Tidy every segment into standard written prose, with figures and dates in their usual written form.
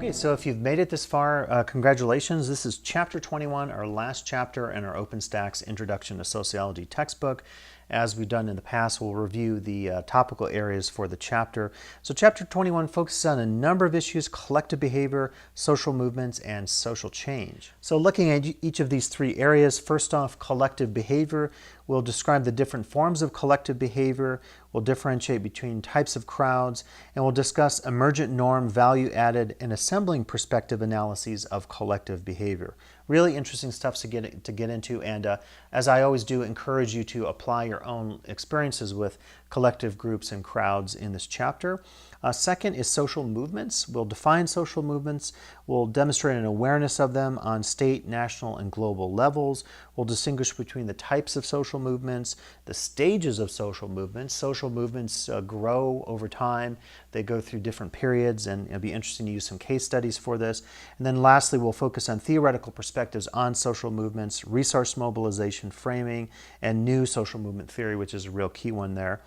Okay, so if you've made it this far, congratulations. This is Chapter 21, our last chapter in our OpenStax Introduction to Sociology textbook. As we've done in the past, we'll review the topical areas for the chapter. So Chapter 21 focuses on a number of issues: collective behavior, social movements, and social change. So looking at each of these three areas, first off, collective behavior. We'll describe the different forms of collective behavior. We'll differentiate between types of crowds, and we'll discuss emergent norm, value-added, and assembling perspective analyses of collective behavior. Really interesting stuff to get into, and as I always do, encourage you to apply your own experiences with collective groups and crowds in this chapter. Second is social movements. We'll define social movements. We'll demonstrate an awareness of them on state, national, and global levels. We'll distinguish between the types of social movements, the stages of social movements. Social movements grow over time. They go through different periods, and it'll be interesting to use some case studies for this. And then lastly, we'll focus on theoretical perspectives on social movements, resource mobilization, framing, and new social movement theory, which is a real key one there.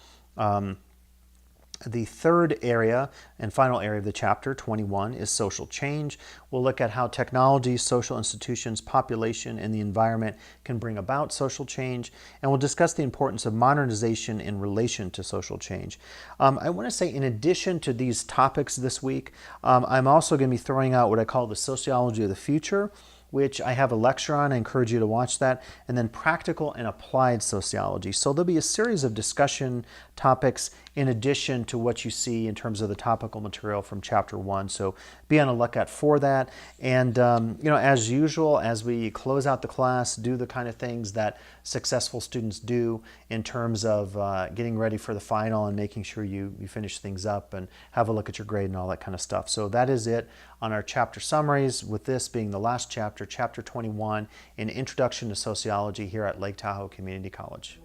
The third area and final area of the chapter, 21, is social change. We'll look at how technology, social institutions, population, and the environment can bring about social change. And we'll discuss the importance of modernization in relation to social change. I want to say, in addition to these topics this week, I'm also going to be throwing out what I call the sociology of the future, which I have a lecture on. I encourage you to watch that. And then practical and applied sociology. So there'll be a series of discussion topics in addition to what you see in terms of the topical material from Chapter 1. So be on the lookout for that. And, as usual, as we close out the class, do the kind of things that successful students do in terms of getting ready for the final and making sure you finish things up and have a look at your grade and all that kind of stuff. So that is it on our chapter summaries, with this being the last chapter, Chapter 21, in Introduction to Sociology here at Lake Tahoe Community College.